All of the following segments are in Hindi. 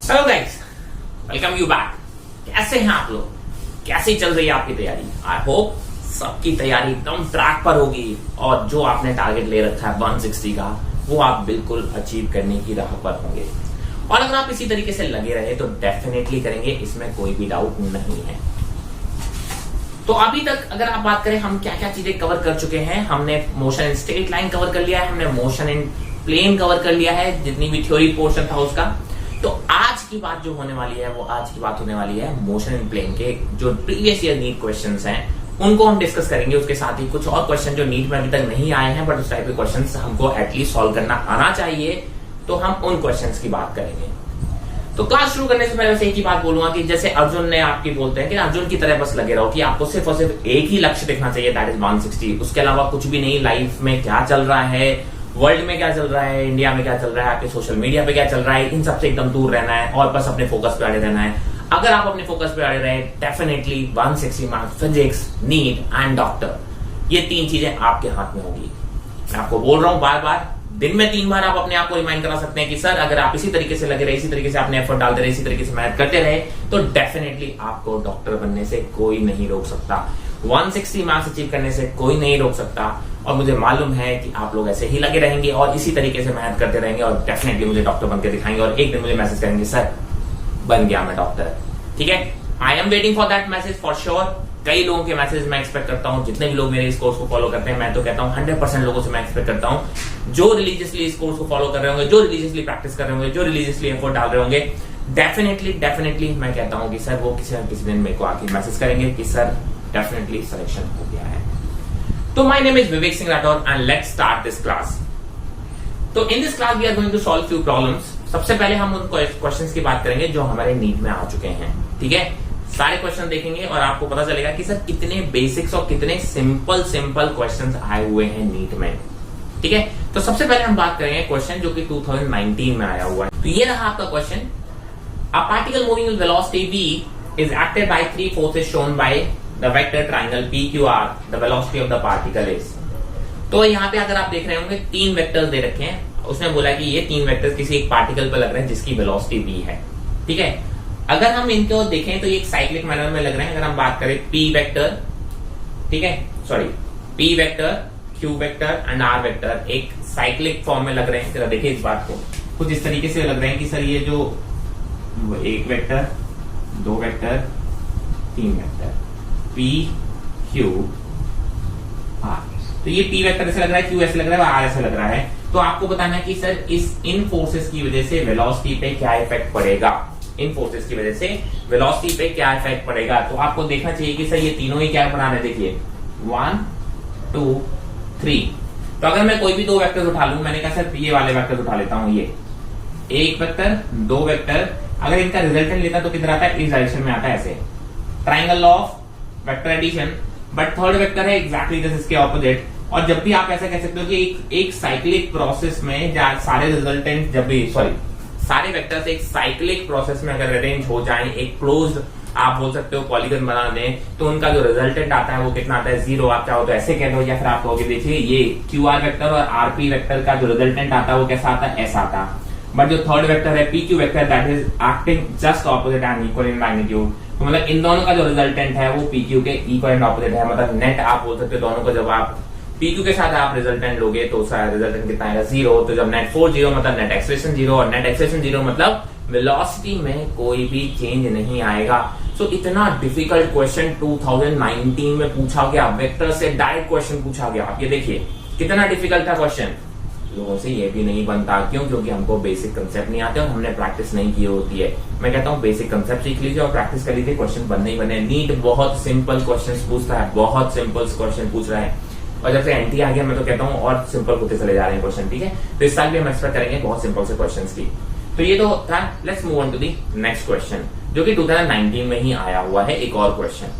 Hello guys, welcome you back. कैसे हैं आप लोग? कैसी चल रही है आपकी तैयारी? आई होप सबकी तैयारी एकदम ट्रैक पर होगी और जो आपने टारगेट ले रखा है 160 का वो आप बिल्कुल अचीव करने की राह पर होंगे। और अगर आप इसी तरीके से लगे रहे तो डेफिनेटली करेंगे, इसमें कोई भी डाउट नहीं है। तो अभी तक अगर आप बात करें हम क्या क्या चीजें कवर कर चुके हैं, हमने motion in straight line cover कर लिया है, हमने मोशन इन प्लेन कवर कर लिया है, जितनी भी थ्योरी पोर्शन था उसका। तो आज की बात जो होने वाली है वो आज की बात होने वाली है मोशन इन प्लेन के जो प्रीवियस ईयर नीट क्वेश्चंस हैं उनको हम डिस्कस करेंगे। उसके साथ ही कुछ और क्वेश्चन जो नीट में अभी तक नहीं आए हैं बट उस टाइप के क्वेश्चंस हमको एटलीस्ट सॉल्व करना आना चाहिए, तो हम उन क्वेश्चंस की बात करेंगे। तो क्लास शुरू करने से पहले बस एक ही बात बोलूंगा कि जैसे अर्जुन ने आपकी बोलते हैं कि अर्जुन की तरह बस लगे रहो कि आपको सिर्फ और सिर्फ एक ही लक्ष्य देखना चाहिए, दैट इज 160। उसके अलावा कुछ भी नहीं। लाइफ में क्या चल रहा है, वर्ल्ड में क्या चल रहा है, इंडिया में क्या चल रहा है, आपके सोशल मीडिया पे क्या चल रहा है, इन सबसे एकदम दूर रहना है और बस अपने फोकस पे अड़े रहना है। अगर आप अपने फोकस पे अड़े रहे definitely 160 marks physics, neat and doctor, ये तीन चीजें आपके हाथ में होगी। मैं आपको बोल रहा हूं बार बार, दिन में 3 बार आप अपने आप को रिमाइंड करा सकते हैं कि सर अगर आप इसी तरीके से लगे रहे, इसी तरीके से आपने एफर्ट डालते रहे, इसी तरीके से मेहनत करते रहे तो डेफिनेटली आपको डॉक्टर बनने से कोई नहीं रोक सकता। 160 मार्क्स अचीव करने से कोई नहीं रोक सकता। और मुझे मालूम है कि आप लोग ऐसे ही लगे रहेंगे और इसी तरीके से मेहनत करते रहेंगे और डेफिनेटली मुझे डॉक्टर बनकर दिखाएंगे और एक दिन मुझे मैसेज करेंगे सर बन गया मैं डॉक्टर। ठीक है, I am waiting for that message for sure. कई लोगों के मैसेज मैं एक्सपेक्ट करता हूं, जितने भी लोग मेरे इस कोर्स को फॉलो करते हैं। मैं तो कहता हूं 100% लोगों से मैं एक्सपेक्ट करता हूं जो रिलीजियसली इस कोर्स को फॉलो कर रहे होंगे, जो रिलीजियसली प्रैक्टिस कर रहे होंगे, जो रिलीजियसली एफर्ट डाल रहे होंगे, डेफिनेटली मैं कहता हूं कि सर वो किसी न किसी दिन मेरे को आके मैसेज करेंगे कि सर डेफिनेटली सिलेक्शन हो गया है। तो my name is Vivek Singh Rathore and let's start this class. तो in this class we are going to solve few problems. सबसे पहले हम उन क्वेश्चंस की बात करेंगे जो हमारे नीट में आ चुके हैं। ठीक है, सारे क्वेश्चन देखेंगे और आपको पता चलेगा कि सर कितने बेसिक्स और कितने सिंपल क्वेश्चंस आए हुए हैं नीट में। ठीक है, तो सबसे पहले हम बात करेंगे क्वेश्चन जो कि 2019 में आया हुआ है। तो ये रहा आपका question. A particle moving with velocity v is acted by 3 forces shown by the vector triangle PQR, the velocity of the particle is। तो यहाँ पे अगर आप देख रहे होंगे 3 वेक्टर्स दे रखे हैं। उसने बोला कि ये 3 वेक्टर्स किसी एक पार्टिकल पर लग रहे हैं जिसकी वेलोसिटी v है। ठीक है, अगर हम इनको देखें तो ये एक साइक्लिक मैनर में लग रहे हैं। अगर हम बात करें p वेक्टर, ठीक है, sorry p vector, q vector and r vector एक साइक्लिक फॉर्म में लग रहे हैं। जरा देखिए इस बात को, कुछ इस तरीके से लग रहे हैं कि सर ये जो 1 vector, 2 vector, 3 vector p q r। तो ये p वेक्टर ऐसे लग रहा है, q ऐसे लग रहा है, r ऐसे लग रहा है। तो आपको बताना है कि सर इन फोर्सेस की वजह से वेलोसिटी पे क्या इफेक्ट पड़ेगा, इन फोर्सेस की वजह से वेलोसिटी पे क्या इफेक्ट पड़ेगा। तो आपको देखना चाहिए कि सर ये तीनों ही क्या बना रहे हैं। देखिए 1 2 3। तो अगर मैं कोई भी 2 वेक्टर्स उठा लूं, मैंने कहा सर ये वाले वेक्टर्स उठा लेता हूं, ये 1 वेक्टर 2 वेक्टर, अगर इनका रिजल्टेंट लेता तो किधर आता है, इस डायरेक्शन में आता है ऐसे, triangle of vector addition. But third vector है एग्जैक्टली जस्ट इसके ऑपोजिट। और जब भी आप ऐसा कह सकते हो कि एक साइक्लिक प्रोसेस में सारे रिजल्टेंट जब भी सारे वेक्टर्स एक साइक्लिक प्रोसेस में अगर अरेंज हो जाएं, एक क्लोज्ड आप बोल सकते हो पॉलीगन बना दें, तो उनका जो रिजल्टेंट आता है वो कितना आता है, 0। आप चाहो तो ऐसे कह दो या फिर आप कहोगे देखिए ये QR वेक्टर और RP वेक्टर का जो रिजल्टेंट आता है वो कैसा आता है, ऐसा आता है। बट जो थर्ड वेक्टर है PQ vector, that is acting just opposite and equal in magnitude. तो मतलब इन दोनों का जो रिजल्टेंट है वो PQ के इक्वल एंड ऑपोजिट है। मतलब नेट आप बोल सकते हो दोनों को, जब आप PQ के साथ आप रिजल्टेंट लोगे तो रिजल्टेंट कितना आएगा, 0। तो जब नेट 4 0 मतलब नेट एक्सेलरेशन 0 और नेट एक्सेलरेशन 0 मतलब वेलोसिटी में कोई भी चेंज नहीं आएगा। सो इतना डिफिकल्ट क्वेश्चन 2019 में पूछा गया, वेक्टर से डायरेक्ट क्वेश्चन पूछा गया। आप ये देखिए कितना डिफिकल्ट था क्वेश्चन। लोगों से ये भी नहीं बनता, क्यों? क्योंकि हमको बेसिक कंसेप्ट नहीं आते और हमने प्रैक्टिस नहीं की होती है। मैं कहता हूँ बेसिक कंसेप्ट सीख लीजिए और प्रैक्टिस कर लीजिए, क्वेश्चन बनने ही बने। नीट बहुत सिंपल क्वेश्चन पूछता है, बहुत सिंपल क्वेश्चन पूछ रहा है और जब से एंटी आ गया मैं तो कहता हूँ और सिंपल होते चले जा रहे हैं क्वेश्चन। ठीक है, तो इस साल भी हम एक्सपेक्ट करेंगे बहुत सिंपल से क्वेश्चंस की। तो ये तो था। Let's move on to the next question जो कि 2019 में ही आया हुआ है, एक और क्वेश्चन।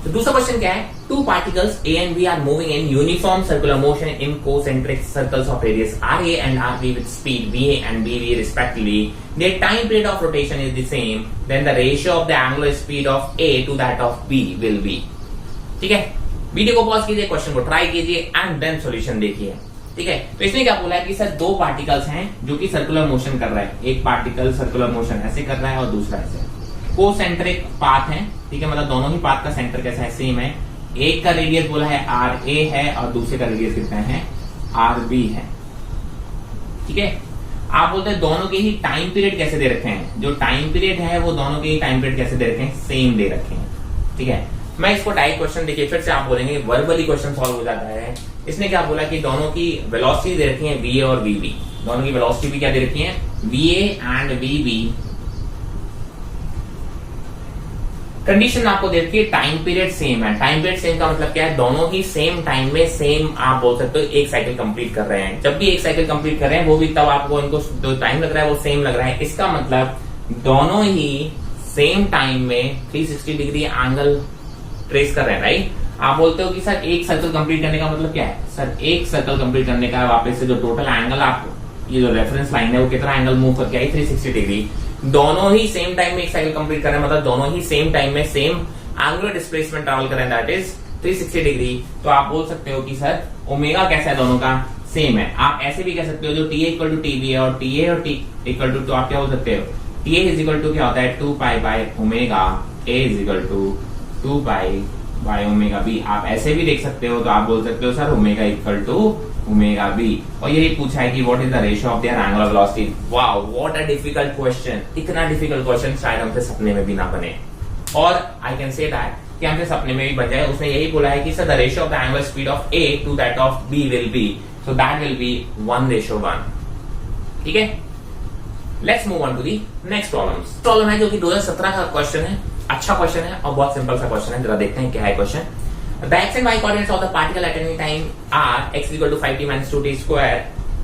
तो दूसरा क्वेश्चन क्या है, 2 particles A and B are moving in uniform circular motion in concentric circles of radius RA and RB with speed VA and BV respectively. Their time period of rotation is the same. Then the ratio of the angular speed of A to that of B will be। ठीक है, वीडियो को पॉज कीजिए, क्वेश्चन को ट्राई कीजिए एंड देन सॉल्यूशन देखिए। ठीक है। तो इसने क्या बोला है कि सर दो पार्टिकल्स हैं जो कि सर्कुलर मोशन कर रहा है, एक पार्टिकल सर्कुलर मोशन ऐसे कर रहा है और दूसरा ऐसे, को सेंट्रिक पाथ है, ठीक है, मतलब दोनों ही पाथ का सेंटर कैसा है, सेम है। एक का रेडियस बोला है आर ए है और दूसरे का रेडियस कितना है, आर बी है, ठीक है। आप बोलते हैं दोनों के ही टाइम पीरियड कैसे दे रखे हैं, जो टाइम पीरियड है वो दोनों के ही टाइम पीरियड कैसे दे रखे हैं, सेम दे रखे हैं, ठीक है। मैं इसको डायरेक्ट क्वेश्चन देखिए, फिर से आप बोलेंगे वर्बली क्वेश्चन सॉल्व हो जाता है। इसने क्या बोला कि दोनों की वेलोसिटी दे रखी है वी ए और वी बी, दोनों की वेलोसिटी भी क्या दे रखी है, V A and V B. Condition आपको दे रखी है टाइम पीरियड सेम है। टाइम पीरियड सेम का मतलब क्या है, दोनों ही सेम टाइम में सेम आप बोल सकते हो एक साइकिल कंप्लीट कर रहे हैं। जब भी एक साइकिल कंप्लीट कर रहे हैं वो भी तब आपको इनको जो टाइम लग रहा है वो सेम लग रहा है। इसका मतलब दोनों ही सेम टाइम में 360 डिग्री एंगल ट्रेस कर रहे हैं, राइट। आप बोलते हो कि सर एक सर्कल कंप्लीट करने का मतलब क्या है, सर एक सर्कल कंप्लीट करने का वापस से जो टोटल एंगल आप ये जो रेफरेंस लाइन है वो कितना एंगल मूव करके आई, 360 डिग्री। दोनों ही सेम टाइम में एक साइकिल कंप्लीट कर रहे हैं, मतलब दोनों ही सेम टाइम में सेम एंगुलर डिस्प्लेसमेंट ट्रैवल कर रहे हैं, दैट इज 360 डिग्री। तो आप बोल सकते हो कि सर ओमेगा कैसा है, दोनों का सेम है। आप ऐसे भी कह सकते हो जो T equal to T B है और टी ए और टी इक्वल टू, तो आप क्या बोल सकते हो, T A is equal to क्या होता है 2 pi by omega, A is equal to 2 pi by omega B. आप ऐसे भी देख सकते हो, तो आप बोल सकते हो sir omega equal to omega B. और यही पूछा है कि what is the ratio of their angular velocity. Wow what a difficult question. इतना डिफिकल्ट क्वेश्चन शायद हमसे सपने में भी ना बने, और आई कैन से दैट कि हमसे सपने में भी बन जाए। उसने यही बोला है कि sir the ratio of the angular speed of A to that of B will be, so that will be 1:1, ठीक है। Let's move on to the next problem है जो कि 2017 का क्वेश्चन है। अच्छा क्वेश्चन है और बहुत सिंपल सा क्वेश्चन है, जरा देखते हैं क्या है question. The x and y coordinates of the particle at any time are x is equal to 5t minus 2t square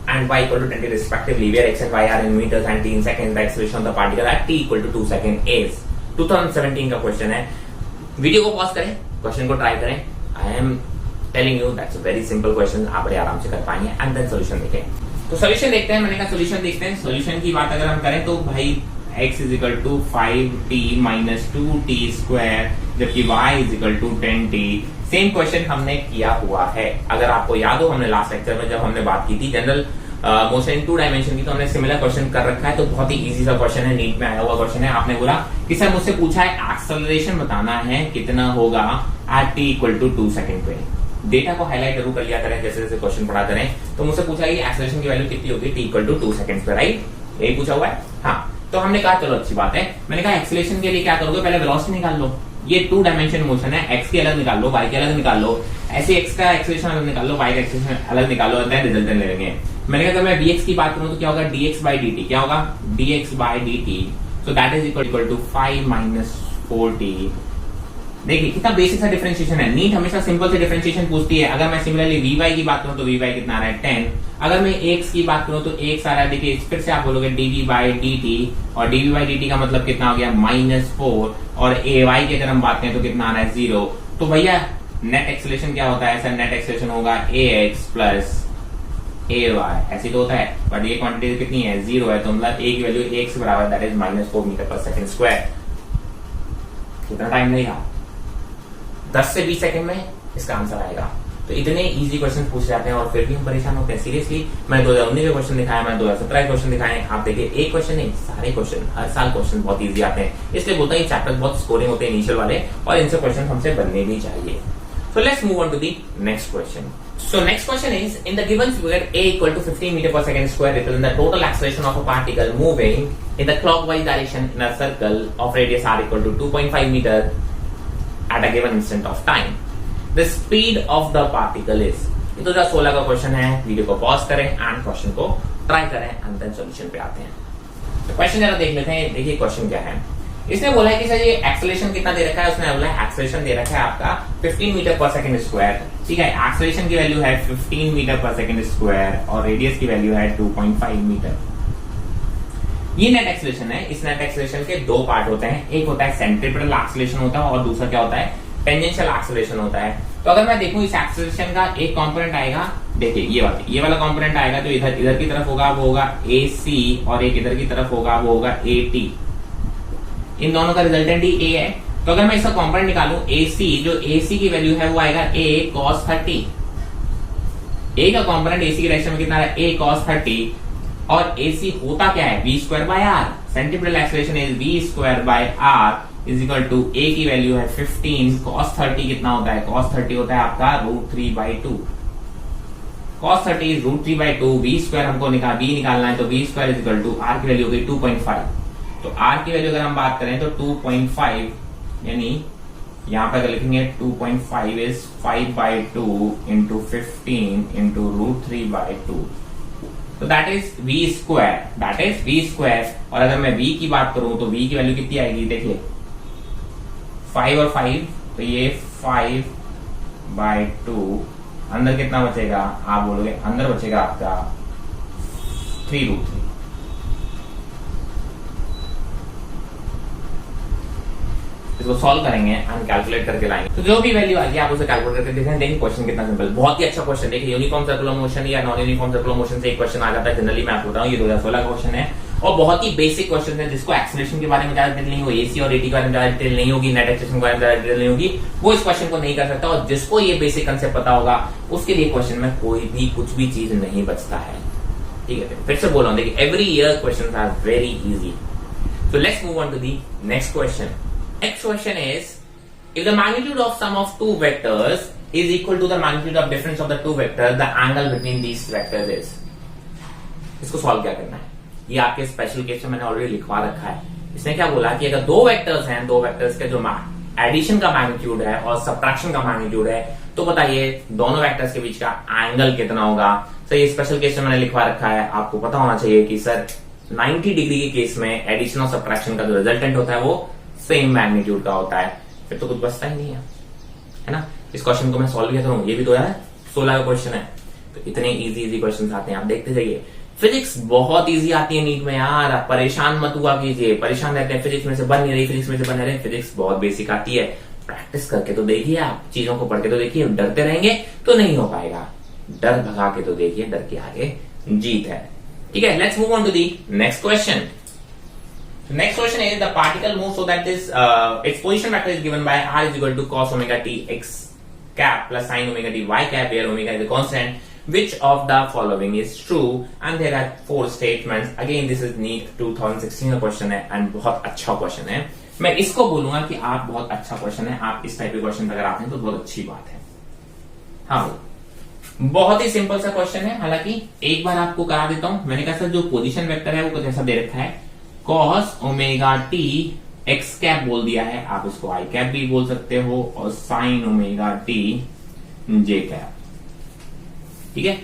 and y equal to 20 respectively, where x and y are in meters and t in seconds. The acceleration of the particle at t equal to 2 seconds is 2017 का क्वेश्चन है। वीडियो को पॉज करें, क्वेश्चन को ट्राई करें। I am telling you that's a very simple question, आप बड़े आराम से कर पाएंगे। एंड देन सोल्यूशन देखें। तो सोल्यूशन देखते हैं, मैंने कहा सोल्यूशन देखते हैं। सोल्यूशन की बात अगर हम करें तो भाई x is equal to 5t minus 2t square जबकि y is equal to 10t। Same question हमने किया हुआ है, अगर आपको याद हो हमने लास्ट लेक्चर में जब हमने बात की थी जनरल मोशन इन 2 डायमेंशन की, तो हमने सिमिलर क्वेश्चन कर रखा है। तो बहुत ही इजी सा क्वेश्चन है, नीट में आया हुआ क्वेश्चन है। आपने बोला कि सर मुझसे पूछा है एक्सेलरेशन बताना है कितना होगा at t equal to 2 second पे। डेटा को हाईलाइट जरूर कर लिया करें जैसे जैसे क्वेश्चन पढ़ा करें। तो मुझसे पूछा है एक्सेलरेशन की वैल्यू कितनी होगी, t इक्वल टू 2 सेकंड पे, राइट, यही पूछा हुआ है। हाँ, तो हमने कहा चलो अच्छी बात है। मैंने कहा एक्सेलरेशन के लिए क्या करोगे, पहले वेलोसिटी निकाल लो। ये 2 डायमेंशन मोशन है, x की अलग निकाल लो, y की अलग निकाल लो, ऐसे x का एक्सेलरेशन अलग निकाल लो, y का एक्सेलरेशन अलग निकाल लो, देन रिजल्टेंट ले लेंगे। मैंने कहा अगर मैं vx की बात करूं तो क्या होगा, dx by dt, क्या होगा dx by dt, so that is equal to 5 minus 4t। देखिए कितना बेसिक सा डिफरेंशिएशन है। नीट हमेशा सिंपल से डिफरेंशिएशन पूछती है। अगर मैं सिमिलरली vy की बात करूं तो vy कितना आ रहा है 10। अगर मैं x की बात करूं तो x आ रहा है, देखिए फिर से आप बोलोगे dv by dt, और dv by dt का मतलब कितना हो गया -4, और ay की अगर हम बात करें तो कितना आ रहा है 0। तो भैया नेट एक्सेलरेशन क्या होता है, सर नेट एक्सेलरेशन होगा ax प्लस ay, ऐसी तो होता है, बट ये क्वांटिटी कितनी है 0 है, तो मतलब a की वैल्यू x के बराबर दैट इज -4 मीटर पर सेकंड स्क्वायर। कितना टाइम लगेगा, 10 से 20 सेकंड में इसका आंसर आएगा। तो इतने इजी क्वेश्चन पूछ जाते हैं और फिर भी हम परेशान होते हैं। सीरियसली मैंने 2019 के क्वेश्चन दिखाया, मैंने 2017 के क्वेश्चन दिखाए। आप देखिए एक क्वेश्चन नहीं, सारे क्वेश्चन हर साल क्वेश्चन बहुत इजी आते हैं। इसलिए बोलता है चैप्टर बहुत स्कोरिंग होते हैं इनिशियल वाले, और इनसे क्वेश्चन हमसे बनने भी चाहिए। So let's move on to the next question. So next question is, in the given figure a equal to 15 meter per second square represent the total acceleration of a particle moving in the clockwise direction in a circle of radius r equal to 2.5 meter at a given instant of time. The speed of the particle is, ये 2016 का क्वेश्चन है। वीडियो को पॉज करें एंड क्वेश्चन को ट्राई करें एंड देन सॉल्यूशन पे आते हैं। तो क्वेश्चन जरा देख लेते हैं। देखिए क्वेश्चन क्या है। इसने बोला है कि सर ये एक्सेलरेशन कितना दे रखा है, उसने बोला है एक्सेलरेशन दे रखा है आपका 15 मीटर पर सेकंड स्क्वायर, ठीक है। एक्सेलरेशन की वैल्यू है 15 मीटर पर सेकंड स्क्वायर और रेडियस की वैल्यू है 2.5 मीटर। ये नेट एक्सेलरेशन है। इस नेट एक्सेलरेशन के दो पार्ट होते हैं, एक होता है सेंट्रीपिटल एक्सेलरेशन होता है और दूसरा क्या होता है, टेंजेंशियल एक्सेलरेशन होता है। तो अगर मैं देखूं इस एक्सेलरेशन का एक कंपोनेंट आएगा, देखिए ये वाला कंपोनेंट आएगा तो इधर की तरफ होगा वो होगा AC, और एक इधर की तरफ होगा वो होगा AT। इन दोनों का रिजल्टेंट ही A है। तो अगर मैं इसका कंपोनेंट निकालूं AC, जो AC की वैल्यू है वो आएगा A cos 30। ए का कॉम्पोनेंट एसी की डायरेक्शन में कितना है, ए cos 30, और एसी होता क्या है, v square by R. Centripetal acceleration is v square by R is equal to A की वैल्यू है 15, cos 30 कितना होता है, cos 30 होता है आपका √3/2, cos 30 इज √3/2, v स्क्वायर हमको v निकालना है, तो v स्क्वायर इज इक्वल टू आर की वैल्यू हो गई 2.5, तो आर की वैल्यू अगर हम बात करें तो 2.5, यानी यहां पर अगर लिखेंगे 2.5 इज 5/2 इंटू 15 इंटू √3/2, तो दैट इज v स्क्वायर, और अगर मैं v की बात करूं तो v की वैल्यू कितनी आएगी, देखिए 5 और 5, तो ये 5/2, अंदर कितना बचेगा, आप बोलोगे अंदर बचेगा आपका 3√3। इसको सॉल्व करेंगे, हम कैलकुलेट करके लाएंगे, तो जो भी वैल्यू आएगी आप उसे कैलकुलेट करके देखें। देखिए क्वेश्चन कितना सिंपल, बहुत ही अच्छा क्वेश्चन। देखिए यूनिफॉर्म सर्कुलर मोशन या नॉन यूनिफॉर्म सर्कुलर मोशन से एक क्वेश्चन आ जाता है जनरली, मैं आपको बताऊं, ये 2016 का क्वेश्चन है और बहुत ही बेसिक क्वेश्चन है, जिसको एक्सेलरेशन के बारे में ज्यादा डिटेल नहीं होगी, एसी और एटी के बारे में ज्यादा डिटेल नहीं होगी, नेट एक्सेलरेशन के बारे में ज्यादा डिटेल नहीं होगी, वो इस क्वेश्चन को नहीं कर सकता। और जिसको ये बेसिक कंसेप्ट पता होगा उसके लिए क्वेश्चन में कोई भी कुछ भी चीज नहीं बचता है। ठीक है, फिर से बोल रहा हूं, देखिए every year questions are very easy. So let's move on to the next question. Next question is, if the magnitude of sum of two vectors is equal to the magnitude of difference of the two vectors, the angle between these vectors is। इसको सॉल्व क्या करना है, ये आपके स्पेशल केस में मैंने ऑलरेडी लिखवा रखा है। इसने क्या बोला कि अगर दो वेक्टर्स हैं, दो वेक्टर्स के जो एडिशन का मैग्नीट्यूड है और सब्ट्रैक्शन का मैग्नीट्यूड है, तो बताइए दोनों वेक्टर्स के बीच का एंगल कितना होगा। सर ये स्पेशल केस में मैंने लिखवा रखा है, आपको पता होना चाहिए कि सर 90 डिग्री के केस में एडिशन और सब्ट्रैक्शन का जो रिजल्टेंट होता है वो सेम मैग्नीट्यूड का होता है, फिर तो कुछ बचता ही नहीं है ना। इस क्वेश्चन को मैं सॉल्व किया करूं, ये भी 2016 का क्वेश्चन है, तो इतने इजी क्वेश्चन आते हैं, आप देखते जाइए। फिजिक्स बहुत इजी आती है नीट में यार, आप परेशान मत हुआ कीजिए, परेशान रहते हैं फिजिक्स में से बन नहीं रही, फिजिक्स में से बन नहीं रही, फिजिक्स बहुत बेसिक आती है, प्रैक्टिस करके तो देखिए, आप चीजों को पढ़ के तो देखिए, डरते रहेंगे तो नहीं हो पाएगा, डर भगा के तो देखिए, डर के आगे जीत है। ठीक है, let's move on to the next question. So next question is, the particle moves so that this its position vector is given by r is equal to cos omega t x cap plus sin omega t y cap, where omega is a constant. Which of the following is true? And there are 4 statements. Again, this is NEET 2016 का क्वेश्चन है and बहुत अच्छा क्वेश्चन है। मैं इसको बोलूंगा कि आप बहुत अच्छा क्वेश्चन है, आप इस टाइप के क्वेश्चन अगर आते हैं तो बहुत अच्छी बात है। हाँ, बहुत ही सिंपल सा क्वेश्चन है, हालांकि एक बार आपको करा देता हूं। मैंने कहा सर जो पोजीशन वेक्टर है वो कुछ ऐसा दे रखा है, cos omega T x cap बोल दिया है, आप इसको आई कैप भी बोल सकते हो, और साइन ओमेगा टी जे कैप। ठीक है,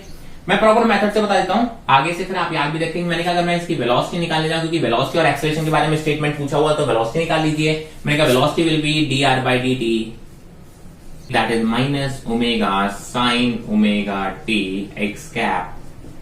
मैं प्रॉपर मेथड से बता देता हूं, आगे से फिर आप याद भी रखेंगे। मैंने कहा अगर मैं इसकी वेलोसिटी निकालने जाऊं, क्योंकि वेलोसिटी और एक्सेलरेशन के बारे में स्टेटमेंट पूछा हुआ, तो वेलोसिटी निकाल लीजिए। मैंने कहा velocity will be D R by D T, that is minus omega sine omega T x cap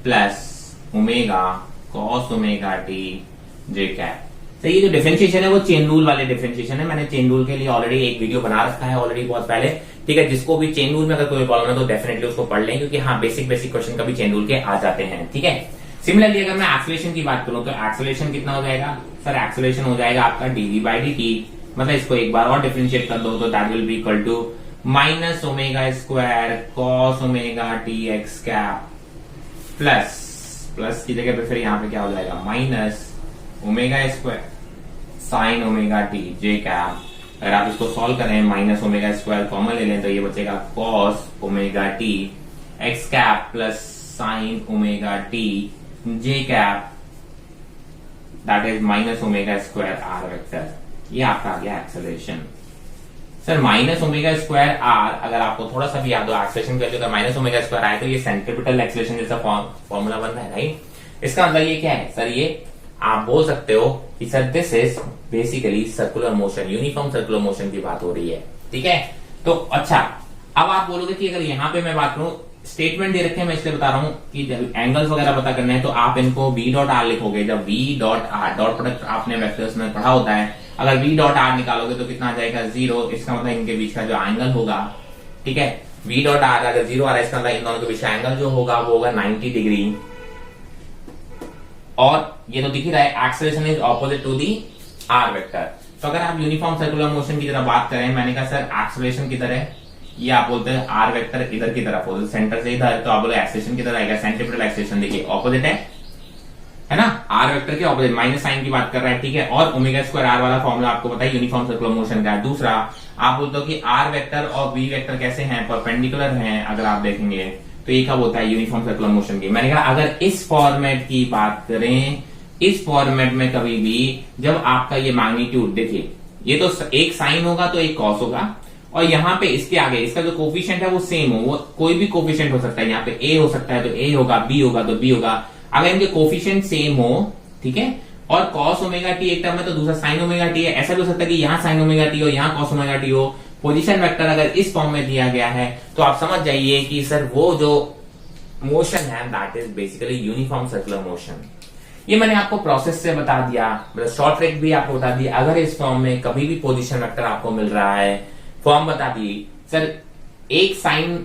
plus omega cos omega T J cap. तो ये जो डिफरेंशिएशन है वो चेन रूल वाले डिफरेंशिएशन है, मैंने चेन रूल के लिए ऑलरेडी एक वीडियो बना रखा है ऑलरेडी बहुत पहले। ठीक है, जिसको भी चेन रूल में अगर कोई प्रॉब्लम है तो डेफिनेटली उसको पढ़ लें, क्योंकि हाँ बेसिक क्वेश्चन कभी चेन रूल के आ जाते हैं। ठीक है, सिमिलरली अगर मैं एक्सेलरेशन की बात करूं तो एक्सेलरेशन कितना हो जाएगा, सर एक्सेलरेशन हो जाएगा आपका डीवी बाई डी टी, मतलब इसको एक बार और डिफरेंशिएट कर दो तो that will be equal to minus omega square cos omega T x cap plus की जगह पे फिर यहाँ पे क्या हो जाएगा, minus omega square sine omega T जे कैप। अगर आप इसको सॉल्व करें, माइनस ओमेगा स्क्वायर कॉमन ले लें तो ये बचेगा cos omega T x cap plus sine omega T J cap, that is minus omega square r vector. ये आपका आ गया acceleration. Sir minus omega square r, अगर आपको थोड़ा सा भी याद हो एक्सेलरेशन का, अगर माइनस ओमेगा स्क्वायर आए तो ये सेंट्रीपिटल एक्सेलरेशन जैसा फॉर्मूला बन रहा है, राइट। इसका मतलब ये क्या है सर, ये आप बोल सकते हो कि sir this is basically circular motion, uniform circular motion की बात हो रही है। ठीक है, तो अच्छा, अब आप बोलोगे कि अगर यहां पे मैं बात करूं, स्टेटमेंट दे रखे हैं, मैं इसलिए बता रहा हूं कि जब एंगल्स वगैरह पता करना है तो आप इनको v डॉट आर लिखोगे। जब v dot are, dot product आपने वेक्टर्स में पढ़ा होता है, अगर v डॉट आर निकालोगे तो कितना आ जाएगा, 0। इसका मतलब इनके बीच का जो एंगल होगा, ठीक है, v डॉट आर अगर 0 आ रहा है, इसका मतलब इन दोनों के बीच का एंगल जो होगा वो होगा 90 डिग्री। और ये तो दिख ही रहा है, acceleration is opposite to the r vector. तो अगर आप यूनिफॉर्म सर्कुलर मोशन की तरह बात करें, मैंने कहा सर एक्सेलरेशन किधर है, ये आप बोलते हैं आर वेक्टर इधर की तरफ हो, सेंटर से इधर, तो आप बोले एक्सेलेरेशन किधर आएगा, सेंट्रीपिटल एक्सेलेरेशन देखिए ऑपोजिट है ना, आर वेक्टर के ऑपोजिट, माइनस साइन की बात कर रहा है, ठीक है। और ओमेगा स्क्वायर आर वाला फॉर्मूला आपको पता है यूनिफॉर्म सर्कुलर मोशन का है। दूसरा आप बोलते हो कि आर वेक्टर और वी वेक्टर कैसे हैं, परपेंडिकुलर हैं, अगर आप देखेंगे तो ये कब होता है, यूनिफॉर्म सर्कुलर मोशन की। मैंने कहा अगर इस फॉर्मेट की बात करें, इस फॉर्मेट में कभी भी जब आपका ये मैग्नीट्यूड देखिए, ये तो एक साइन होगा तो एक कॉस होगा, और यहाँ पे इसके आगे इसका जो कोफिशिएंट है वो सेम हो, वो कोई भी कोफिशिएंट हो सकता है, यहाँ पे ए हो सकता है तो ए होगा, बी होगा तो बी होगा, अगर इनके कोफिशिएंट सेम हो, ठीक है। और कॉस ओमेगा टी एक टर्म है तो दूसरा साइन ओमेगा टी है, ऐसा भी हो सकता है कि यहाँ साइन ओमेगा टी हो, यहाँ कॉस ओमेगा टी हो। पोजीशन वेक्टर अगर इस फॉर्म में दिया गया है तो आप समझ जाइए कि सर वो जो मोशन है that is basically uniform circular motion. ये मैंने आपको प्रोसेस से बता दिया, मतलब शॉर्ट ट्रिक भी आपको बता दी। अगर इस फॉर्म में कभी भी पोजीशन वेक्टर आपको मिल रहा है, फॉर्म बता दी सर, एक साइन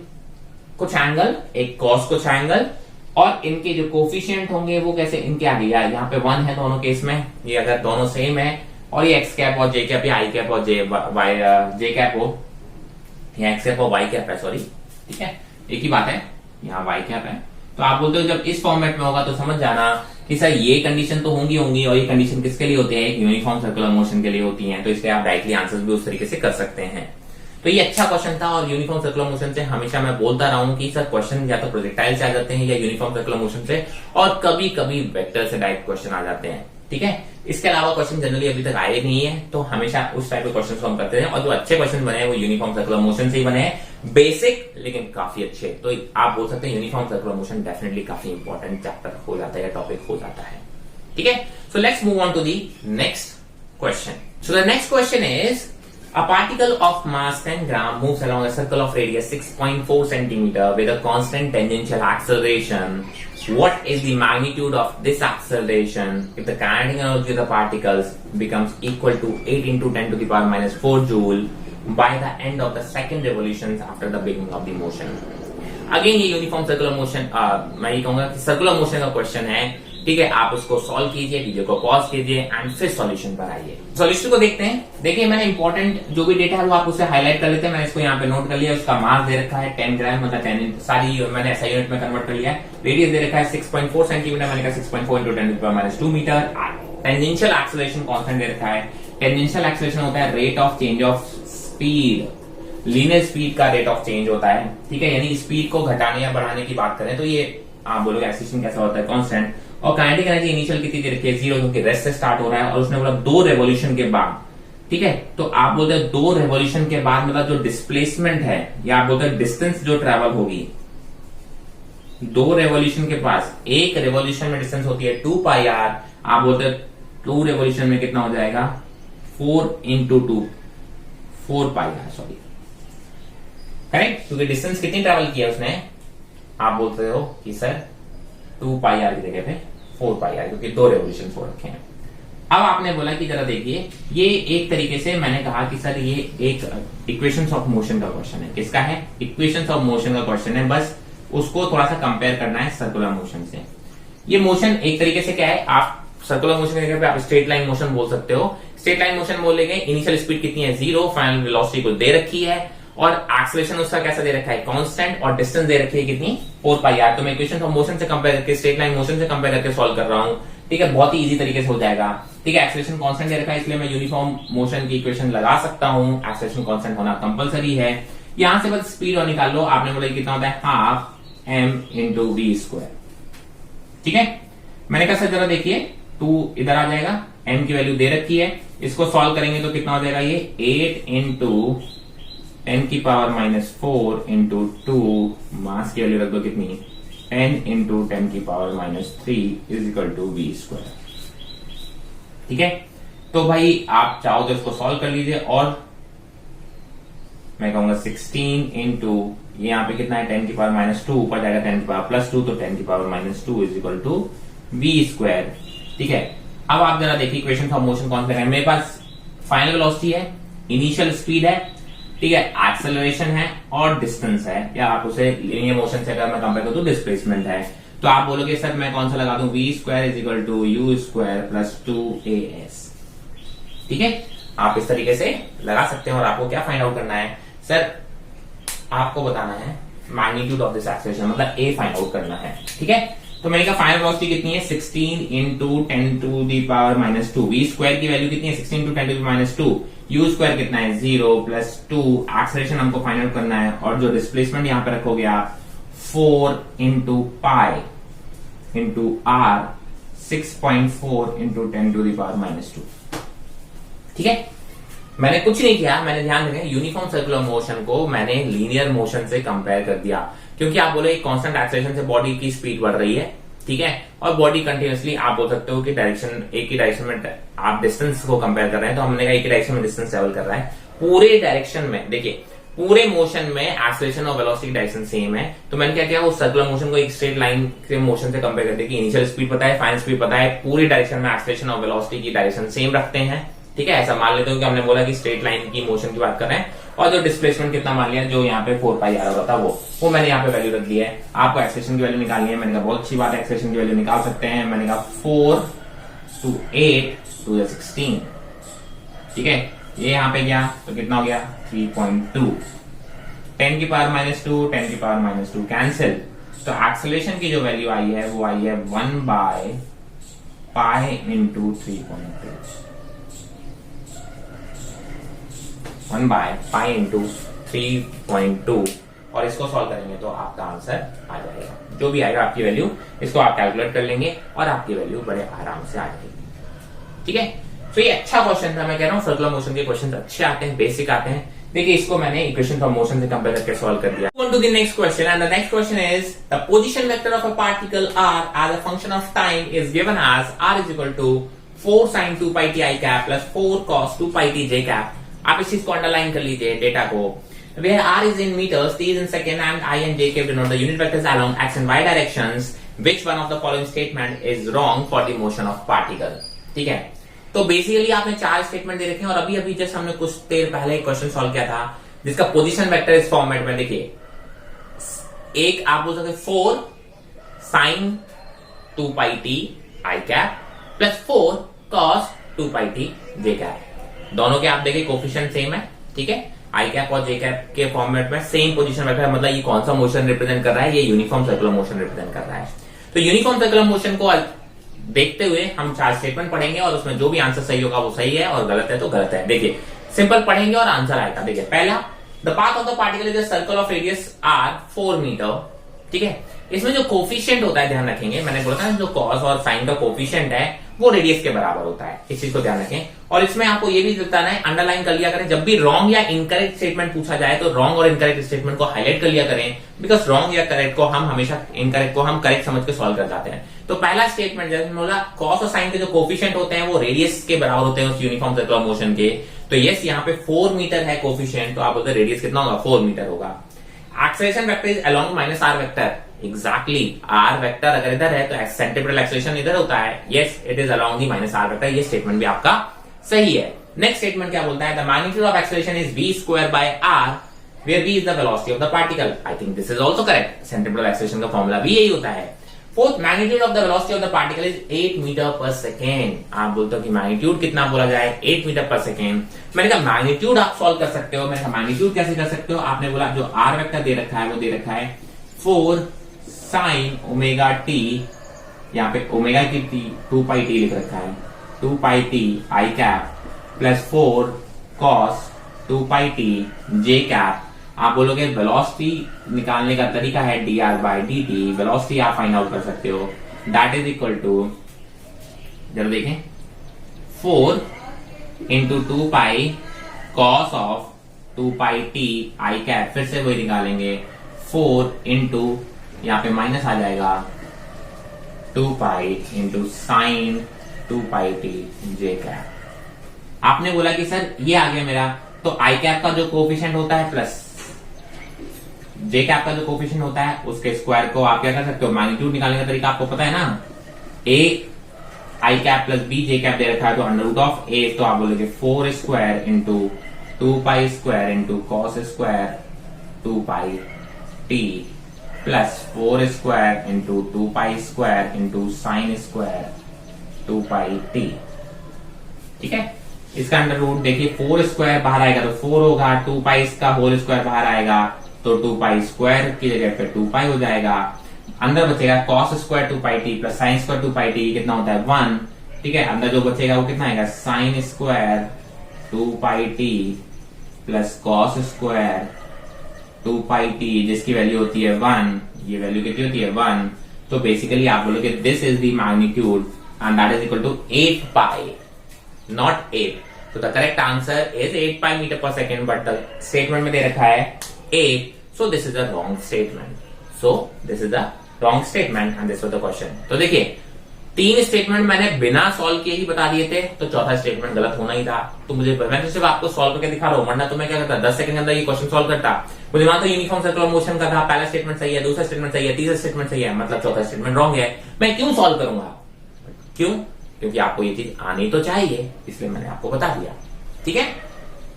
कुछ एंगल, एक कॉस कुछ एंगल, और इनके जो कोफिशिएंट होंगे वो कैसे, इनके आगे यार यहाँ पे 1 है दोनों केस में, ये अगर दोनों सेम है, और ये एक्स कैप और जे कैप या आई कैप और जे कैप हो, या एक्स कैप और वाई कैप है, सॉरी, ठीक है, एक ही बात है, यहाँ वाई कैप है। तो आप बोलते हो जब इस फॉर्मेट में होगा तो समझ जाना कि सर ये कंडीशन तो होंगी, और ये कंडीशन किसके लिए होती है, यूनिफॉर्म सर्कुलर मोशन के लिए होती है। तो इसलिए आप डायरेक्टली आंसर्स भी उस तरीके से कर सकते हैं। तो ये अच्छा क्वेश्चन था, और यूनिफॉर्म सर्कुलर मोशन से हमेशा मैं बोलता रहा हूं कि सर क्वेश्चन या तो प्रोजेक्टाइल से आ जाते हैं या यूनिफॉर्म सर्कुलर मोशन से, और कभी कभी वेक्टर से डायरेक्ट क्वेश्चन आ जाते हैं, ठीक है। इसके अलावा क्वेश्चन जनरली अभी तक आए नहीं है, तो हमेशा उस टाइप के क्वेश्चन हम करते हैं, और जो अच्छे क्वेश्चन बने हैं वो यूनिफॉर्म सर्कुलर मोशन से ही बने हैं, बेसिक लेकिन काफी अच्छे। तो आप बोल सकते हैं यूनिफॉर्म सर्कुलर मोशन डेफिनेटली काफी इंपॉर्टेंट चैप्टर हो जाता है या टॉपिक हो जाता है, ठीक है। So let's move on to the next question. So the next question is a particle of mass 10 gram moves along a circle of radius 6.4 centimeter with a constant tangential acceleration. What is the magnitude of this acceleration if the kinetic energy of the particles becomes equal to 8 into 10 to the power minus 4 joule by the end of the second revolutions after the beginning of the motion? Again ये यूनिफॉर्म सर्कुलर मोशन, मैं ये कहूंगा कि सर्कुलर मोशन का क्वेश्चन है, ठीक है। आप उसको सॉल्व कीजिए, वीडियो को पॉज कीजिए एंड फिर सॉल्यूशन पर आइए। सॉल्यूशन को देखते हैं। देखिए मैंने इंपॉर्टेंट जो भी डेटा है वो आप उसे हाईलाइट कर लेते हैं। मैंने इसको यहाँ पे नोट कर लिया। उसका मास दे रखा है 10 ग्राम, मतलब 10 सारी मैंने ऐसा यूनिट में कन्वर्ट कर लिया है। रेडियस दे रखा है 6.4 सेंटीमीटर, मैंने कहा 6.4 into 10⁻² metre. Tangential acceleration constant दे रखा है। टेंजेंशियल एक्सेलरेशन होता है rate of change of speed, linear speed का रेट ऑफ चेंज होता है, ठीक है। यानी स्पीड को घटाने या बढ़ाने की बात करें तो ये आप बोलोगे एक्सेलरेशन कैसा होता है, कांस्टेंट। और काइनेटिक एनर्जी इनिशियल कितनी दे रखी है, 0, क्योंकि रेस्ट से स्टार्ट हो रहा है, और उसने बोला 2 रेवोल्यूशन के बाद, ठीक है। तो आप बोलते हैं 2 रेवोल्यूशन के बाद मतलब जो डिस्प्लेसमेंट है, या आप बोलते हैं डिस्टेंस जो ट्रेवल होगी 2 रेवोल्यूशन के पास, एक रेवोल्यूशन में डिस्टेंस होती है 2 पाई आर। आप बोलते हैं 2 रेवोल्यूशन में कितना हो जाएगा, 4 into 2, 4 pi r, sorry, correct, क्योंकि डिस्टेंस कितनी ट्रेवल किया उसने, आप बोलते हो कि सर 2 पाई आर की जगह पे 4 पाई आर, क्योंकि 2 रेवोल्यूशन हो रखे हैं। अब आपने बोला कि जरा देखिए, ये एक तरीके से मैंने कहा कि सर ये एक इक्वेशंस ऑफ मोशन का क्वेश्चन है। किसका है, इक्वेशंस ऑफ मोशन का क्वेश्चन है। बस उसको थोड़ा सा कंपेयर करना है सर्कुलर मोशन से। ये मोशन एक तरीके से क्या है, आप सर्कुलर मोशन की जगह पे आप स्ट्रेट लाइन मोशन बोल सकते हो। स्ट्रेट लाइन मोशन बोलेंगे, इनिशियल स्पीड कितनी है 0, फाइनल वेलोसिटी को दे रखी है, और एक्सेलरेशन उसका कैसा दे रखा है, कांस्टेंट, और डिस्टेंस दे रखी है कितनी, 4 पाई आर। तो मैं इक्वेशन ऑफ मोशन से कंपेयर करके, स्ट्रेट लाइन मोशन से कंपेयर करके सॉल्व कर रहा हूं, ठीक है। बहुत ही इजी तरीके से हो जाएगा, ठीक है। एक्सेलरेशन कांस्टेंट दे रखा है, इसलिए मैं यूनिफॉर्म मोशन की इक्वेशन लगा सकता हूं। एक्सेलरेशन कांस्टेंट होना कंपलसरी है। यहां से बस स्पीड और निकाल लो। आपने बोला कितना होता है, half m into v square, ठीक है। मैंने कहा सर जरा देखिए, 2 इधर आ जाएगा, m की वैल्यू दे रखी है, इसको सॉल्व करेंगे तो कितना हो जाएगा, ये 8 इंटू 10⁻⁴ इंटू 2, मास की वैल्यू रख दो कितनी, 10 into 10⁻³ is equal to v square, ठीक है। तो भाई आप चाहो तो इसको सॉल्व कर लीजिए, और मैं कहूंगा 16 इंटू ये यहाँ पे कितना है 10⁻², ऊपर जाएगा 10⁻+2, तो 10⁻² is equal to v square, ठीक है। अब आप जरा देखिए इक्वेशन ऑफ मोशन कौन सा है। मेरे पास फाइनल वेलोसिटी है, इनिशियल स्पीड है, ठीक है, एक्सेलरेशन है और डिस्टेंस है, या आप उसे लीनियर मोशन से अगर मैं कंपेयर करूं तो डिस्प्लेसमेंट है। तो आप बोलोगे सर मैं कौन सा लगा दूं, v square is equal to u square plus 2as, ठीक है। आप इस तरीके से लगा सकते हैं। और आपको क्या फाइंड आउट करना है, सर आपको बताना है मैग्नीट्यूड ऑफ दिस एक्सेलरेशन, मतलब ए फाइंड आउट करना है, ठीक है। तो मैंने कहा फाइनल वेलोसिटी कितनी है 16 into 10 to the power minus 2, v square की वैल्यू कितनी है 16 into 10 to the minus 2, u square कितना है 0 प्लस 2, एक्सेलरेशन हमको फाइंड आउट करना है, और जो डिस्प्लेसमेंट यहां पे रखोगे आप 4 into pi into r 6.4 into 10 to the power minus 2, ठीक है। मैंने कुछ नहीं किया, मैंने ध्यान रखें यूनिफॉर्म सर्कुलर मोशन को मैंने लीनियर मोशन से कंपेयर कर दिया, क्योंकि आप बोले कांस्टेंट एक्सेलरेशन से बॉडी की स्पीड बढ़ रही है, ठीक है, और बॉडी कंटिन्यूअसली आप बोल सकते हो कि डायरेक्शन एक ही डायरेक्शन में आप डिस्टेंस को कंपेयर कर रहे हैं, तो हमने कहा एक ही डायरेक्शन में डिस्टेंस ट्रेवल कर रहा है पूरे डायरेक्शन में। देखिए पूरे मोशन में एक्सेलरेशन और वेलोसिटी डायरेक्शन सेम है, तो मैंने क्या किया, वो सर्कुलर मोशन को एक स्ट्रेट लाइन के मोशन से कंपेयर करते हैं कि इनिशियल स्पीड पता है, फाइनल स्पीड पता है, पूरी डायरेक्शन में एक्सेलरेशन और वेलोसिटी की डायरेक्शन सेम रखते हैं, ठीक है। ऐसा मान लेते हो कि हमने बोला कि स्ट्रेट लाइन की मोशन की बात कर रहे हैं, और जो डिस्प्लेसमेंट कितना मान लिया, जो यहाँ पे 4 पाई आ रहा था वो मैंने यहाँ पे वैल्यू रख दिया है। आपको एक्सेलरेशन की वैल्यू निकालनी है, मैंने कहा बहुत अच्छी बात है, एक्सेलरेशन की वैल्यू निकाल सकते हैं। मैंने कहा 4 to 8 to 16, ठीक है, ये यहाँ पे गया तो कितना हो गया 3.2, 10 की पावर माइनस 2, 10 की पावर माइनस 2 कैंसिल, तो एक्सेलरेशन की जो वैल्यू आई है वो आई है 1 by pi into 3.2, 1 by pi into 3.2, और इसको सॉल्व करेंगे तो आपका आंसर आ जाएगा, जो भी आएगा आपकी वैल्यू, इसको आप कैलकुलेट कर लेंगे और आपकी वैल्यू बड़े आराम से आ जाएगी, ठीक है। तो ये अच्छा क्वेश्चन था, मैं कह रहा हूं सर्कुलर मोशन के क्वेश्चन अच्छे आते हैं, बेसिक आते हैं। देखिए इसको मैंने इक्वेशन फॉर मोशन से कंपेयर करके सॉल्व कर दिया। On to the next question, and the next question is the position vector of a particle r as a function of time is given as r is equal to 4 sin 2 pi t I cap plus 4 cos 2 pi t j cap। आप इस चीज को अंडरलाइन कर लीजिए डेटा को, where r is in meters, t is in second, and I and j cap denote the unit vectors along x and y directions. Which one of the following statement is wrong for the motion of particle? ठीक है, तो बेसिकली आपने 4 स्टेटमेंट दे रखे हैं, और अभी अभी जस्ट हमने कुछ देर पहले एक क्वेश्चन सॉल्व किया था जिसका पोजीशन वेक्टर इस फॉर्मेट में, देखिए एक आप बोल सकते 4 sin 2 pi t I cap plus 4 cos 2 pi t j cap, दोनों के आप देखिए कोफिशिएंट सेम है, ठीक है, आई कैप और जे कैप के फॉर्मेट में सेम पोजीशन वेक्टर है, मतलब ये कौन सा मोशन रिप्रेजेंट कर रहा है, ये यूनिफॉर्म सर्कुलर मोशन रिप्रेजेंट कर रहा है। तो यूनिफॉर्म सर्कुलर मोशन को देखते हुए हम 4 स्टेटमेंट पढ़ेंगे, और उसमें जो भी आंसर सही होगा वो सही है, और गलत है तो गलत है। देखिए सिंपल पढ़ेंगे और आंसर आएगा। देखिए पहला, the path of the particle is a circle of radius r 4 metre, ठीक है। इसमें जो कोफिशिएंट होता है ध्यान रखेंगे, मैंने बोला था जो कॉस और साइन का कोफिशिएंट है वो रेडियस के बराबर होता है, इस चीज को ध्यान रखें। और इसमें आपको ये भी बताना है, अंडरलाइन कर लिया करें, जब भी रॉन्ग या इनकरेक्ट स्टेटमेंट पूछा जाए तो रॉन्ग और इनकरेक्ट स्टेटमेंट को हाईलाइट कर लिया करें, बिकॉज रॉन्ग या करेक्ट को हम हमेशा इनकरेक्ट को हम करेक्ट समझ के सॉल्व कर जाते हैं। तो पहला स्टेटमेंट जैसे बोला, कॉस और साइन के जो कोफिशिएंट होते हैं वो रेडियस के बराबर होते हैं उस यूनिफॉर्म सर्कुलर मोशन के, तो यस यहाँ पे 4 मीटर है कोफिशिएंट, तो आप बोलते हैं रेडियस कितना होगा 4 मीटर होगा। Acceleration vector is along minus r vector, exactly r vector अगर इधर है तो सेंट्रीपिटल एक्सेलरेशन इधर होता है, yes it is along the minus r vector, ये स्टेटमेंट भी आपका सही है। नेक्स्ट स्टेटमेंट क्या बोलता है, the magnitude of acceleration is v square by r where v is the velocity of the particle। I think this is also correct, centripetal acceleration का फॉर्मूला भी यही होता है। Fourth, magnitude of the velocity of the particle is 8 metre per second. आप बोलते हो कि मैग्नीट्यूड कितना बोला जाए 8 मीटर पर सेकेंड। मैंने कहा मैग्नीट्यूड आप सॉल्व कर सकते हो, मैंने कहा मैग्नीट्यूड कैसे कर सकते हो, आपने बोला जो आर वेक्टर दे रखा है वो दे रखा है 4 sin ओमेगा टी, यहाँ पे ओमेगा की 2 पाई टी लिख रखा है, 2 pi T I cap plus 4 cos 2 pi T J cap. आप बोलोगे वेलोसिटी निकालने का तरीका है dr बाई dt, वेलोसिटी आप फाइंड आउट कर सकते हो, दैट इज इक्वल टू, जरा देखें 4 into 2 pi cos of 2 pi T I cap, फिर से वही निकालेंगे 4 इंटू यहाँ पे माइनस आ जाएगा 2 pi into sine 2 pi T जे कैप। आपने बोला कि सर ये आ गया मेरा, तो आई कैप का जो कोफिशिएंट होता है प्लस जे कैप का जो कोफिशिएंट होता है उसके स्क्वायर को आप क्या कर सकते हो, मैग्नीट्यूड निकालने का तरीका आपको पता है ना, A I cap plus B J cap दे रखा है तो अंडर रूट ऑफ ए, तो आप बोलोगे 4 square into 2 pi square into cos square 2 pi T plus 4 square into 2 pi square into sine square 2 pi T, ठीक है। इसका अंडर रूट देखिए 4 स्क्वायर बाहर आएगा तो 4 होगा, 2 पाई इसका होल स्क्वायर बाहर आएगा तो 2 पाई स्क्वायर की जगह पे 2 पाई हो जाएगा। अंदर बचेगा cos square 2 pi T plus sign square 2 pi T, कितना होता है 1। ठीक है, अंदर जो बचेगा वो कितना आएगा sign square 2 pi T plus cos square 2 pi T, जिसकी वैल्यू होती है 1। ये वैल्यू कितनी होती है 1। तो बेसिकली आप बोलोगे this is the magnitude and that is equal to 8 pi, not 8। तो the correct answer is 8 pi metre per second, but the statement में दे रखा है 8, so this is a wrong statement. So this is the wrong statement and this was the question. तो देखिए 3 स्टेटमेंट मैंने बिना सॉल्व किए ही बता दिए थे, तो चौथा स्टेटमेंट गलत होना ही था। तो मैं तो सिर्फ आपको सॉल्व करके दिखा रहा हूं, वरना तो मैं क्या करता 10 सेकंड के अंदर ये क्वेश्चन सॉल्व करता। मुझे वहां तो यूनिफॉर्म सर्कुलर मोशन का था, पहला स्टेटमेंट सही है, दूसरा स्टेटमेंट सही है, तीसरा स्टेटमेंट सही है, मतलब चौथा स्टेटमेंट रॉन्ग है। मैं क्यों सॉल्व करूंगा? क्यों? क्योंकि आपको ये चीज आनी तो चाहिए, इसलिए मैंने आपको बता दिया। ठीक है,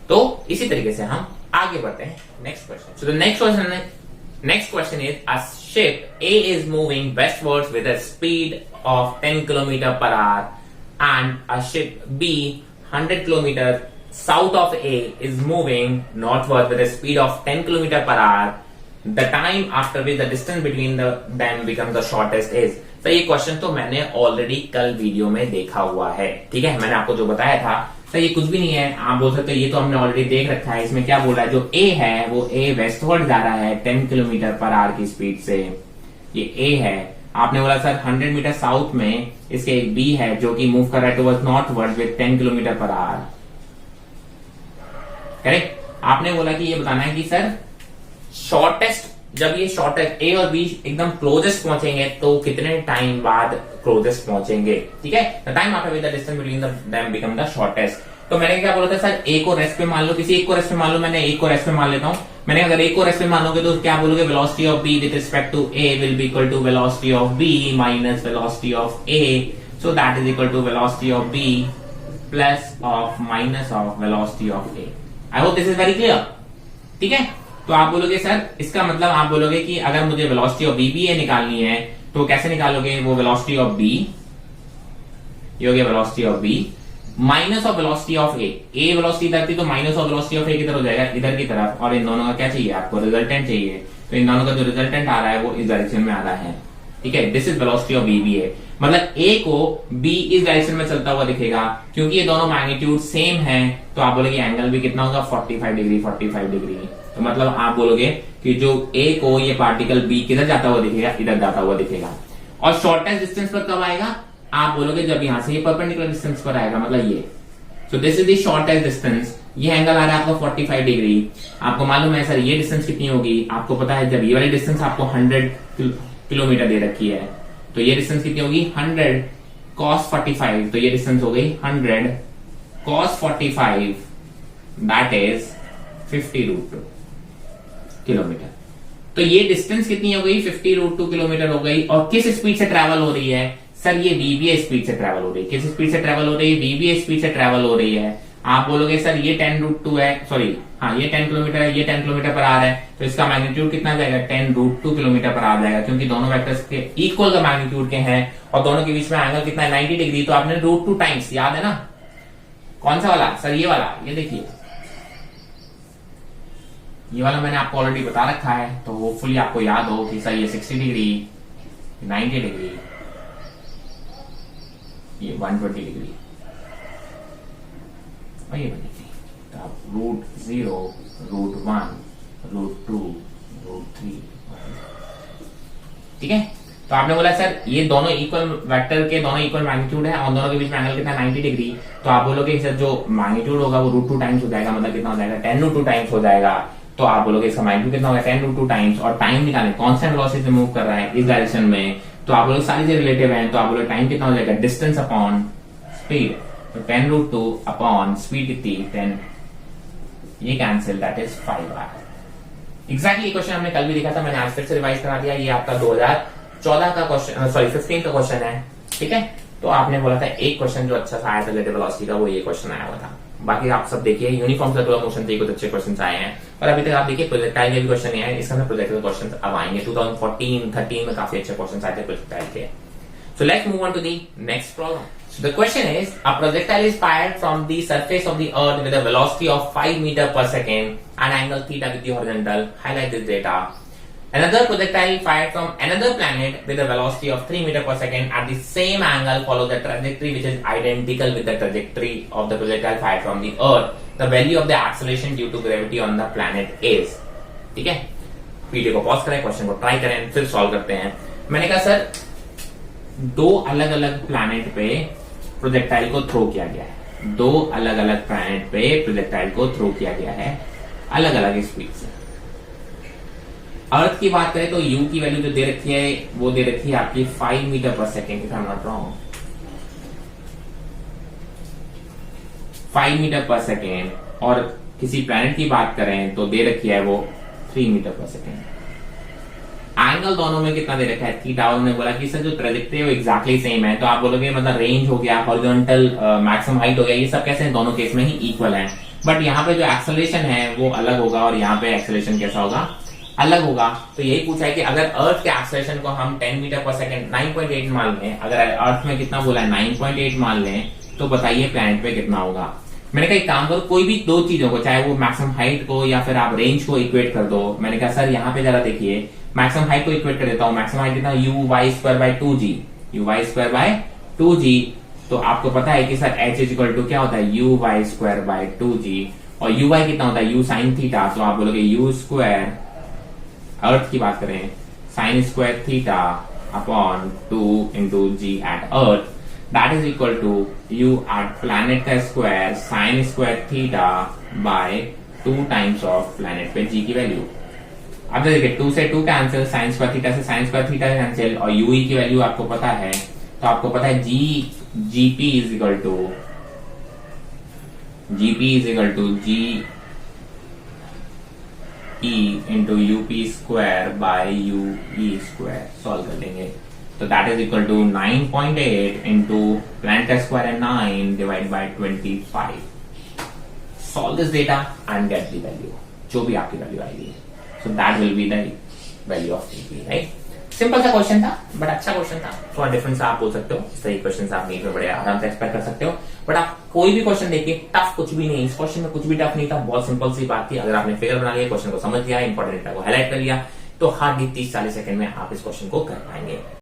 तो इसी तरीके से हम आगे बढ़ते हैं next question. So the next question is, a ship A is moving westwards with a speed of 10 km per hour and a ship B 100 km south of A is moving northward with a speed of 10 km per hour. The time after which the distance between them becomes the shortest is. तो ये क्वेश्चन तो मैंने ऑलरेडी कल वीडियो में देखा हुआ है। ठीक है, मैंने आपको जो बताया था तो ये कुछ भी नहीं है, आप बोल सकते हो ये तो हमने ऑलरेडी देख रखा है। इसमें क्या बोल रहा है, जो ए है वो ए वेस्टवर्ड जा रहा है 10 किलोमीटर पर आवर की स्पीड से, ये ए है। आपने बोला सर 100 मीटर साउथ में इसके एक बी है जो कि मूव कर रहा है towards northward with 10 kilometre per hour. Correct. आपने बोला कि ये बताना है कि सर शॉर्टेस्ट, जब ये शॉर्टेस्ट ए और बी एकदम क्लोजेस्ट पहुंचेंगे तो कितने टाइम बाद क्लोजेस्ट पहुंचेंगे। ठीक है, the time after the distance between them become the shortest. तो मैंने क्या बोला था सर, ए को रेस्ट पे मान लो, किसी एक को रेस्ट पे मान लो, मैंने एक को रेस्ट पे मान लेता हूं। मैंने अगर एक को रेस्ट पे मानोगे तो क्या बोलोगे, velocity of B with respect to A will be equal to velocity of B minus velocity of A, so that is equal to velocity of B plus of minus of velocity of A. I hope this is very clear. ठीक है, तो आप बोलोगे सर इसका मतलब आप बोलोगे कि अगर मुझे वेलोसिटी ऑफ बी भी ए निकालनी है तो कैसे निकालोगे, वो वेलोसिटी ऑफ बी, ये हो गया velocity of B minus of velocity of A. A velocity इधर थी तो minus of velocity of A किधर हो जाएगा, इधर की तरफ। और इन दोनों का क्या चाहिए आपको, रिजल्टेंट चाहिए। तो इन दोनों का जो रिजल्टेंट आ रहा है वो इस डायरेक्शन में आ रहा है। ठीक है, this is velocity of B B A, मतलब ए को बी इस डायरेक्शन में चलता हुआ दिखेगा। क्योंकि ये दोनों मैग्नीट्यूड सेम है तो आप बोलोगे एंगल भी कितना होगा 45 डिग्री 45 डिग्री। तो मतलब आप बोलोगे कि जो ए को ये पार्टिकल बी किधर जाता हुआ दिखेगा, इधर जाता हुआ दिखेगा। और शॉर्टेस्ट डिस्टेंस पर कब आएगा, आप बोलोगे जब यहां से ये परपेंडिकुलर डिस्टेंस पर आएगा, मतलब ये। सो this is the shortest distance. ये एंगल आ रहा है आपको 45 डिग्री। आपको मालूम है सर ये डिस्टेंस कितनी होगी, आपको पता है जब ये वाली डिस्टेंस आपको 100 किलोमीटर दे रखी है तो ये डिस्टेंस कितनी होगी 100 cos 45, तो ये डिस्टेंस हो गई 100 cos 45, दैट इज 50√2 किलोमीटर। तो ये डिस्टेंस कितनी हो गई 50√2 किलोमीटर हो गई। और किस स्पीड से ट्रैवल हो रही है सर, ये वीबीए स्पीड से ट्रैवल हो रही है। किस स्पीड से ट्रैवल हो रही है, वीबीए स्पीड से ट्रैवल हो रही है। आप बोलोगे सर ये 10√2 है, सॉरी हाँ ये 10 किलोमीटर है, ये 10 किलोमीटर पर आ रहा है, तो इसका मैग्नीट्यूड कितना जाएगा 10√2 किलोमीटर पर आ जाएगा। क्योंकि दोनों वेक्टर्स के इक्वल का मैग्नीट्यूड के हैं और दोनों के बीच में एंगल कितना है 90 डिग्री। तो आपने √2 टाइम्स, याद है ना, कौन सा वाला सर, ये वाला, ये देखिए ये वाला मैंने आपको ऑलरेडी बता रखा है। तो होपफुली आपको याद हो कि सर ये 60 डिग्री, 90 डिग्री, ये 120 डिग्री और ये बनेगी। तो आप √0, √1, √2, √3, ठीक है। तो आपने बोला सर ये दोनों इक्वल वेक्टर के दोनों इक्वल मैग्नीट्यूड है और दोनों के बीच में एंगल कितना 90 डिग्री। तो आप बोलोगे सर जो मैग्नीट्यूड होगा वो √2 टाइम्स हो जाएगा, मतलब कितना हो जाएगा 10√2 टाइम्स हो जाएगा। तो आप बोलोगे इसका मैग्नीट्यूड कितना होगा 10√2 टाइम्स। और टाइम निकालें, कांस्टेंट वेलोसिटी से मूव कर रहा है इस डायरेक्शन में, तो आप लोग सारी चीजें रिलेटिव हैं। तो आप बोलोगे टाइम कितना हो जाएगा डिस्टेंस अपॉन स्पीड, तो 10√2 अपॉन स्पीड कितनी 10, ये cancel, that is 5r। Exactly ये क्वेश्चन हमने कल भी देखा था, मैंने आज फिर से रिवाइज करा दिया। ये आपका 2014 का क्वेश्चन, सॉरी 15 का क्वेश्चन है, ठीक है। तो आपने बोला था एक क्वेश्चन जो अच्छा सा आया था रिलेटिव वेलोसिटी का, वो ये क्वेश्चन आया हुआ था। बाकी आप सब देखिए यूनिफॉर्म सर्कुलर मोशन से कुछ अच्छे क्वेश्चन आए हैं। और अभी तक आप देखिए प्रोजेक्टाइल के भी क्वेश्चन आए हैं, इसका अंदर प्रोजेक्टाइल क्वेश्चन अब आएंगे। 2014-13 में काफी अच्छे क्वेश्चन आए थे प्रोजेक्टाइल के। So let's move on to the next problem. So the question is, a projectile is fired from the surface of the earth with a velocity of 5 meter per second and angle theta with the horizontal. Highlight this data. Another projectile fired from another planet with a velocity of 3 meter per second at the same angle follows the trajectory which is identical with the trajectory of the projectile fired from the earth. The value of the acceleration due to gravity on the planet is. ठीक है, वीडियो को पॉज करें, क्वेश्चन को ट्राई करें, फिर सॉल्व करते हैं। मैंने कहा सर दो अलग अलग प्लैनेट पे प्रोजेक्टाइल को थ्रो किया गया है, दो अलग अलग प्लैनेट पे प्रोजेक्टाइल को थ्रो किया गया है अलग अलग स्पीड से। अर्थ की बात करें तो यू की वैल्यू जो दे रखी है वो दे रखी है आपकी 5 metre per second, if I am not wrong, 5 metre per second. और किसी प्लैनेट की बात करें तो दे रखी है वो 3 मीटर पर सेकेंड। एंगल दोनों में कितना दे रखा है, थीटा। उन्होंने बोला कि सर जो ट्रेजेक्टरी है वो एग्जैक्टली सेम है, तो आप बोलोगे मतलब रेंज हो गया, हॉरिजॉन्टल मैक्सिमम हाइट हो गया, ये सब कैसे दोनों केस में ही इक्वल है। बट यहाँ पे जो एक्सेलरेशन है वो अलग होगा और यहाँ पे एक्सेलरेशन कैसा होगा, अलग होगा। तो यही पूछा है कि अगर अर्थ के एक्सेलरेशन को हम 10 मीटर पर सेकेंड 9.8 मान लें, अगर अर्थ में कितना बोला है 9.8 मान लें, तो बताइए प्लैनेट पे कितना होगा। मैंने कहा एक काम करो, कोई भी दो चीजों को, चाहे वो मैक्सिमम हाइट को या फिर आप रेंज को इक्वेट कर दो। मैंने कहा सर यहाँ पे जरा देखिए, मैक्सिमम हाइट को इक्वेट कर देता हूँ। मैक्सिमम हाइट कितना, u y square by 2g, u y square by 2g। तो आपको पता है कि sir h is equal to क्या होता है, you y square by 2g। और यू वाई कितना होता है, यू साइन थीटा। तो आप बोलोगे यू स्क्वायर, अर्थ की बात करें, sine square theta upon 2 into G at earth, that is equal to U at planet का square sine square theta by 2 times of planet पे जी की वैल्यू। अब देखिए 2 से 2 कैंसिल, साइन स्क्वायर थीटा से साइन स्क्वायर थीटा कैंसिल, और यूई की वैल्यू आपको पता है। तो आपको पता है G P is equal to G E into U P square by you E square. Solve कर लेंगे तो that is equal to 9.8 into planet का स्क्वायर है 9 divide by 25। Solve this data and get the value, जो भी आपकी वैल्यू आएगी। So that will be the value of t p, right. Simple सा क्वेश्चन था, बट अच्छा क्वेश्चन था। थोड़ा डिफरेंस आप बोल सकते हो, सही क्वेश्चन आप नहीं बड़े आराम से एक्सपेक्ट कर सकते हो। बट आप कोई भी क्वेश्चन देखिए, टफ कुछ भी नहीं, इस क्वेश्चन में कुछ भी टफ नहीं था, बहुत सिंपल सी बात थी। अगर आपने फिगर बना लिया, क्वेश्चन को समझ लिया, इंपॉर्टेंट डेटा को हाईलाइट कर लिया, तो हार्डली 30-40 सेकंड में आप इस क्वेश्चन को कर पाएंगे।